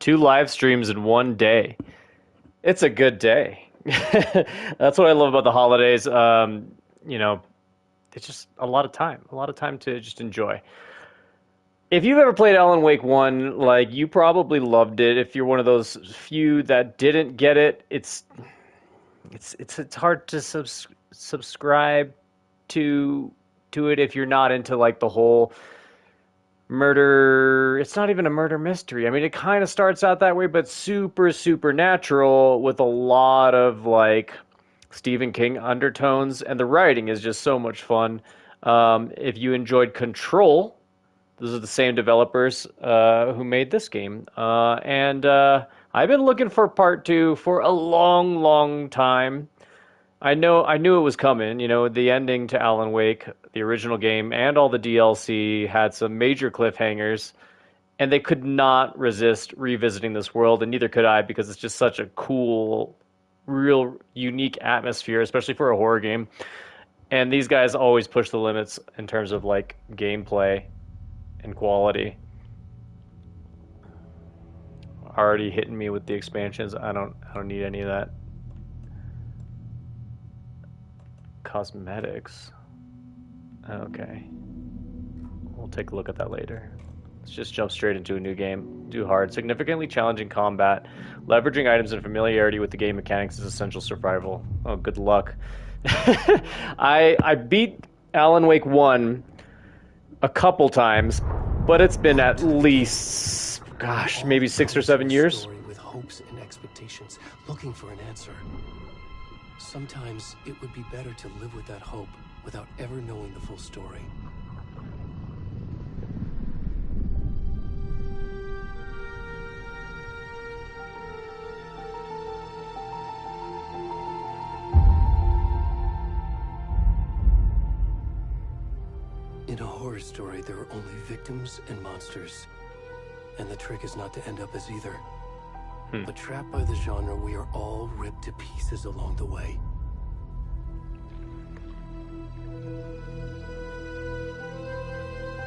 2 live streams in one day. It's a good day. That's what I love about the holidays. You know, it's just a lot of time to just enjoy. If you've ever played Alan Wake 1, like, you probably loved it. If you're one of those few that didn't get it, it's hard to subscribe to it if you're not into like the whole murder. It's not even a murder mystery. I mean, it kind of starts out that way, but super supernatural with a lot of like Stephen King undertones, and the writing is just so much fun. If you enjoyed Control, those are the same developers who made this game, and I've been looking for part two for a long time. I knew it was coming. You know, the ending to Alan Wake, the original game, and all the DLC had some major cliffhangers, and they could not resist revisiting this world, and neither could I, because it's just such a cool, real unique atmosphere, especially for a horror game. And these guys always push the limits in terms of like gameplay and quality. Already hitting me with the expansions. I don't need any of that. Cosmetics. Okay. We'll take a look at that later. Let's just jump straight into a new game. Do hard. Significantly challenging combat. Leveraging items and familiarity with the game mechanics is essential survival. Oh, good luck. I beat Alan Wake 1 a couple times, but it's been at least, gosh, maybe 6 or 7 years. With hopes and expectations, looking for an answer. Sometimes it would be better to live with that hope without ever knowing the full story. In a horror story, there are only victims and monsters. And the trick is not to end up as either. But trapped by the genre, we are all ripped to pieces along the way.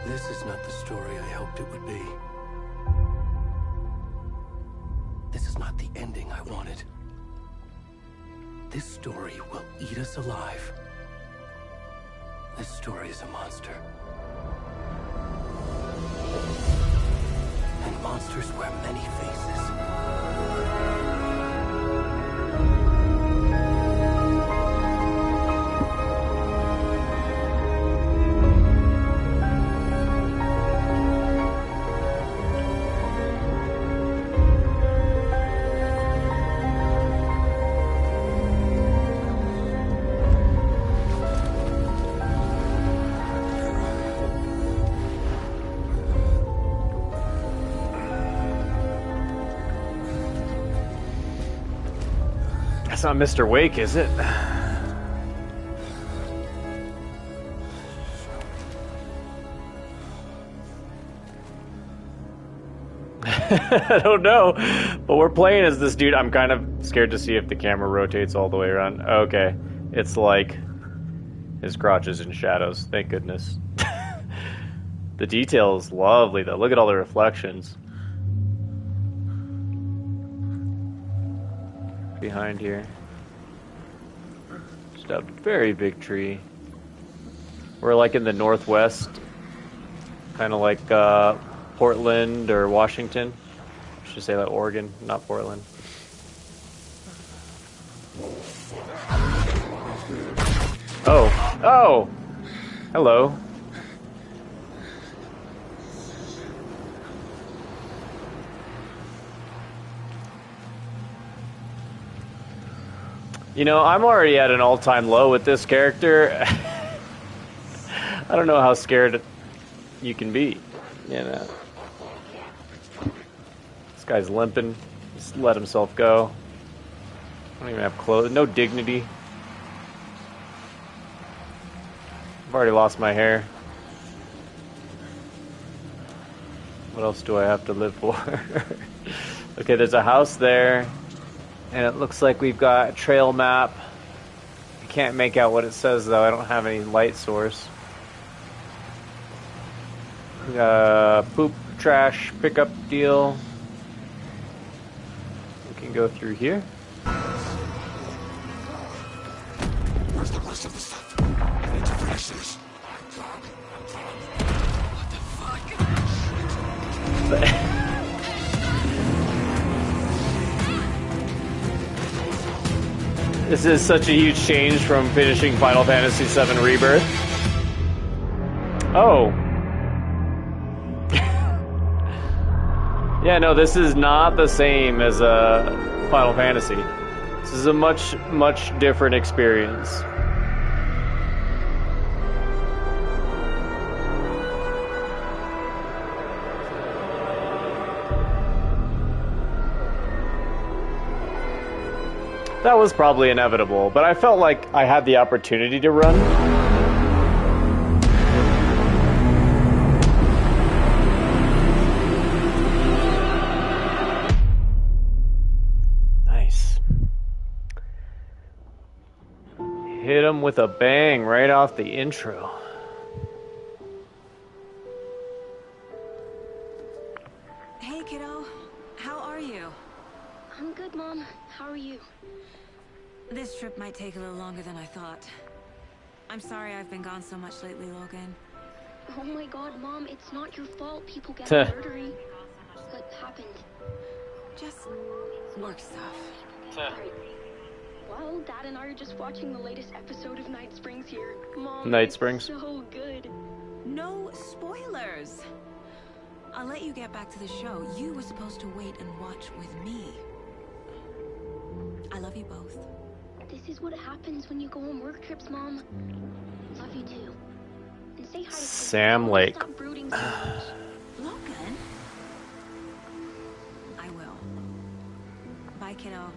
This is not the story I hoped it would be. This is not the ending I wanted. This story will eat us alive. This story is a monster. And monsters wear many faces. That's not Mr. Wake, is it? I don't know, but we're playing as this dude. I'm kind of scared to see if the camera rotates all the way around. Okay, it's like his crotch is in shadows. Thank goodness. The detail is lovely, though. Look at all the reflections behind here. Just a very big tree. We're like in the northwest, kind of like Portland or Washington. I should say like Oregon, not Portland. Oh, hello. You know, I'm already at an all-time low with this character. I don't know how scared you can be, you know. This guy's limping. Just let himself go. I don't even have clothes. No dignity. I've already lost my hair. What else do I have to live for? Okay, there's a house there. And it looks like we've got a trail map. I can't make out what it says, though. I don't have any light source. Poop, trash, pickup deal. can go through here. Where's the rest of the stuff? I need to finish this. What the fuck? This is such a huge change from finishing Final Fantasy VII Rebirth. Oh. Yeah, no, this is not the same as Final Fantasy. This is a much, much different experience. That was probably inevitable, but I felt like I had the opportunity to run. Nice. Hit him with a bang right off the intro. Hey, kiddo. How are you? I'm good, Mom. How are you? This trip might take a little longer than I thought. I'm sorry I've been gone so much lately, Logan. Oh my god, Mom, it's not your fault people get murdery. What happened? Just work stuff. Right. Well, Dad and I are just watching the latest episode of Night Springs here. Mom, Night it's Springs. so good. No spoilers. I'll let you get back to the show. You were supposed to wait and watch with me. I love you both. This is what happens when you go on work trips, Mom. Love you too. And say hi to Sam Lake. Stop brooding so much. Logan? I will. Bye, kiddo.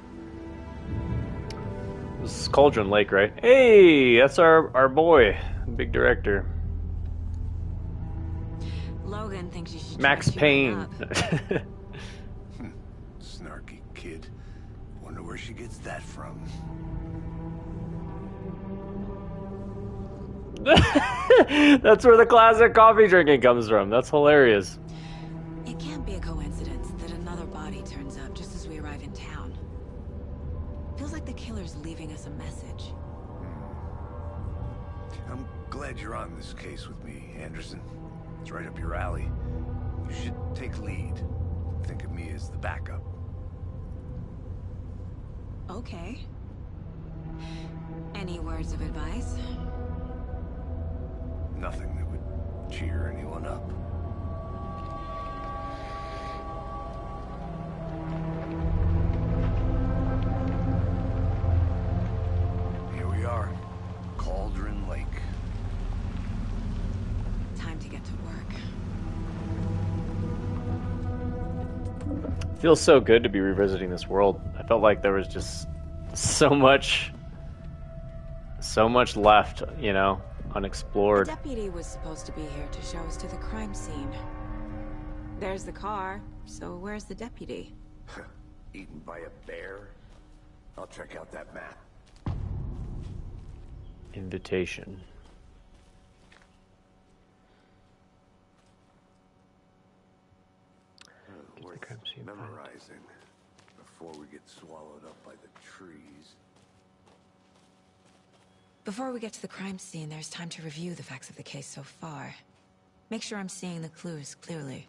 This is Cauldron Lake, right? Hey, that's our boy, big director. Logan thinks you should Max try cheering Payne. up. Snarky kid. Wonder where she gets that from. That's where the classic coffee drinking comes from. That's hilarious. It can't be a coincidence that another body turns up just as we arrive in town. Feels like the killer's leaving us a message. I'm glad you're on this case with me, Anderson. It's right up your alley. You should take lead. Think of me as the backup. Okay. Any words of advice? Nothing that would cheer anyone up. Here we are. Cauldron Lake. Time to get to work. Feels so good to be revisiting this world. I felt like there was just so much left, you know, The unexplored. deputy was supposed to be here to show us to the crime scene. There's the car, so where's the deputy? Eaten by a bear? I'll check out that map. Invitation. Worth crime scene find. memorizing before we get swallowed up by the trees. Before we get to the crime scene, there's time to review the facts of the case so far. Make sure I'm seeing the clues clearly.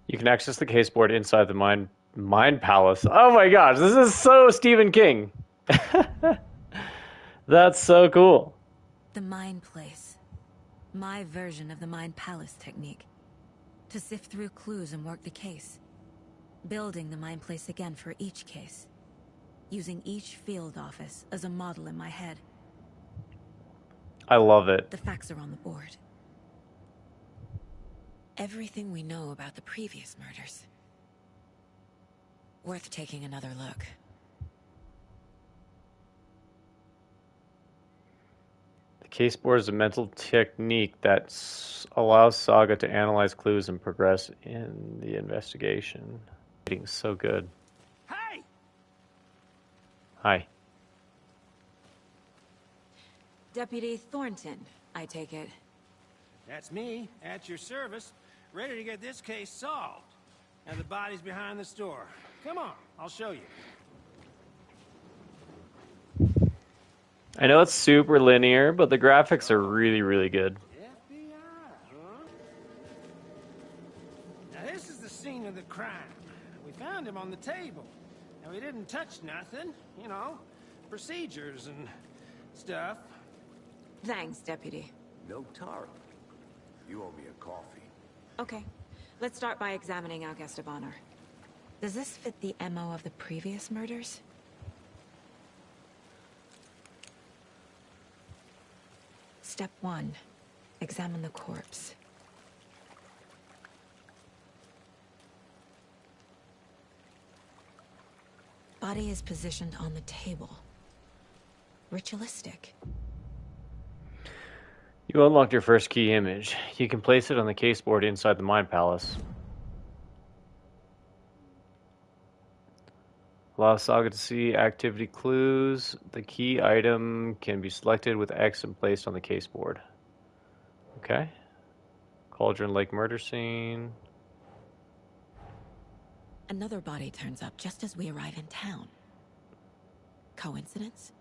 You can access the case board inside the Mind Palace. Oh my gosh, this is so Stephen King. That's so cool. The Mind Place. My version of the Mind Palace technique. To sift through clues and work the case. Building the Mind Place again for each case. Using each field office as a model in my head. I love it. The facts are on the board. Everything we know about the previous murders. Worth taking another look. The case board is a mental technique that allows Saga to analyze clues and progress in the investigation. It's so good. Hey! Hi. Deputy Thornton, I take it. That's me, at your service, ready to get this case solved. And the body's behind the store. Come on, I'll show you. I know it's super linear, but the graphics are really, really good. FBI, huh? Now this is the scene of the crime. We found him on the table. And we didn't touch nothing, you know, procedures and stuff. Thanks, Deputy. No tar. You owe me a coffee. Okay, let's start by examining our guest of honor. Does this fit the MO of the previous murders? Step 1. Examine the corpse. Body is positioned on the table. Ritualistic. You unlocked your first key image. You can place it on the caseboard inside the Mind Palace. Allow Saga to see activity clues. The key item can be selected with X and placed on the caseboard. Okay. Cauldron Lake murder scene. Another body turns up just as we arrive in town. Coincidence?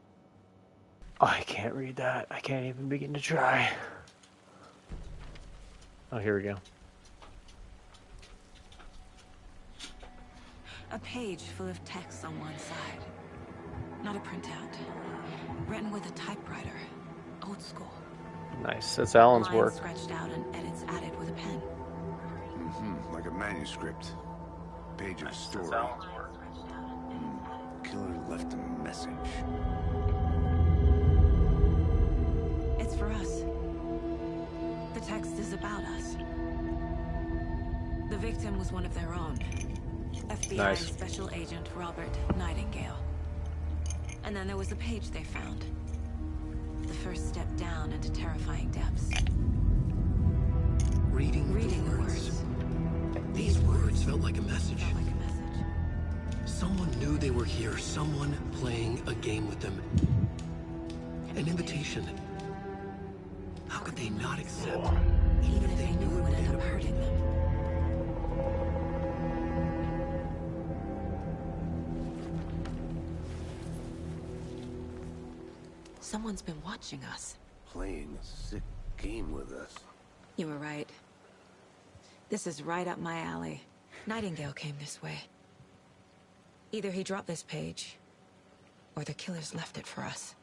Oh, I can't read that. I can't even begin to try. Oh, here we go. A page full of text on one side. Not a printout. Written with a typewriter. Old school. Nice. That's Alan's Lines work. scratched out and edits added with a pen. Like a manuscript. Page of story. Killer left a message. It's for us. The text is about us. The victim was one of their own. FBI Nice. Special Agent Robert Nightingale. And then there was the page they found. The first step down into terrifying depths. Reading Reading the words. These words felt like a message. Felt like a message. Someone knew they were here. Someone playing a game with them. An invitation. How could they not accept? Even if they knew it would end up hurting them. Someone's been watching us. Playing a sick game with us. You were right. This is right up my alley. Nightingale came this way. Either he dropped this page, or the killers left it for us.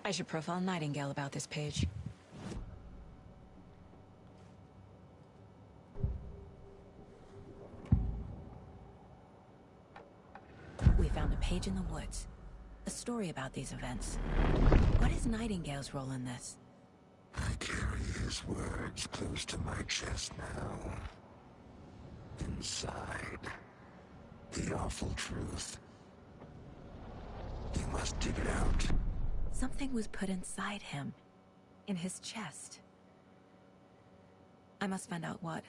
I should profile Nightingale about this page. We found a page in the woods. A story about these events. What is Nightingale's role in this? I carry his words close to my chest now. Inside, the awful truth. You must dig it out. Something was put inside him. In his chest. I must find out what.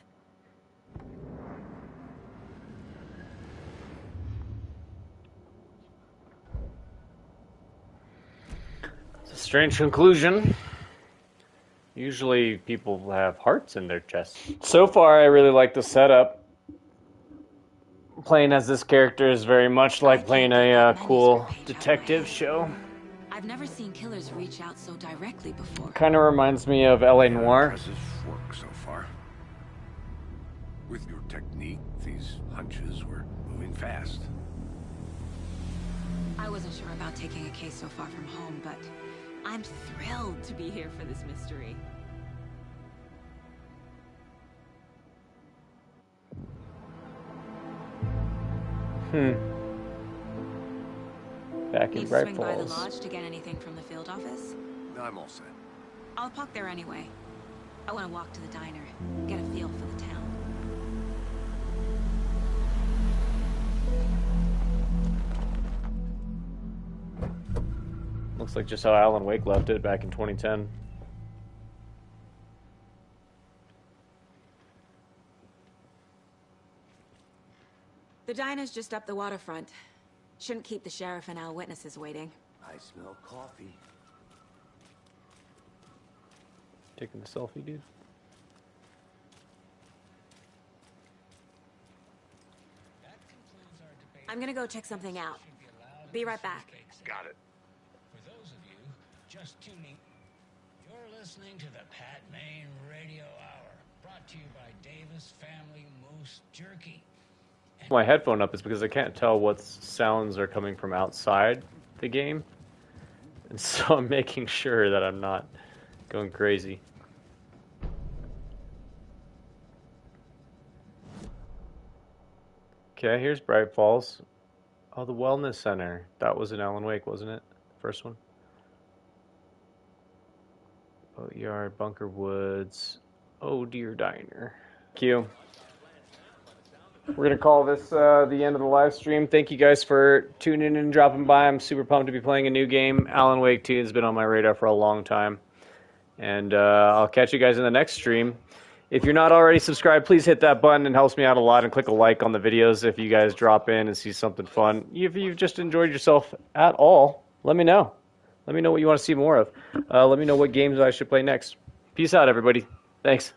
It's a strange conclusion. Usually people have hearts in their chest. So far, I really like the setup. Playing as this character is very much like playing a cool detective show. I've never seen killers reach out so directly before. Kind of reminds me of L.A. Noire. Impressive work so far. With your technique, these hunches were moving fast. I wasn't sure about taking a case so far from home, but I'm thrilled to be here for this mystery. Back Need in to Bright swing by the Falls. lodge to get anything from the field office? No, I'm all set. I'll park there anyway. I want to walk to the diner, get a feel for the town. Looks like just how Alan Wake left it back in 2010. The diner's just up the waterfront. Shouldn't keep the sheriff and our witnesses waiting. I smell coffee. Taking the selfie, dude. I'm gonna go check something out. Be right back. Got it. For those of you just tuning, you're listening to the Pat Main Radio Hour, brought to you by Davis Family Moose Jerky. My headphone up is because I can't tell what sounds are coming from outside the game. And so I'm making sure that I'm not going crazy. Okay, here's Bright Falls. Oh, the Wellness Center. That was in Alan Wake, wasn't it? First one. Boatyard, Bunker Woods. Oh, Deer Diner. Thank you. We're going to call this the end of the live stream. Thank you guys for tuning in and dropping by. I'm super pumped to be playing a new game. Alan Wake 2 has been on my radar for a long time. And I'll catch you guys in the next stream. If you're not already subscribed, please hit that button. It helps me out a lot. And click a like on the videos if you guys drop in and see something fun. If you've just enjoyed yourself at all, let me know. Let me know what you want to see more of. Let me know what games I should play next. Peace out, everybody. Thanks.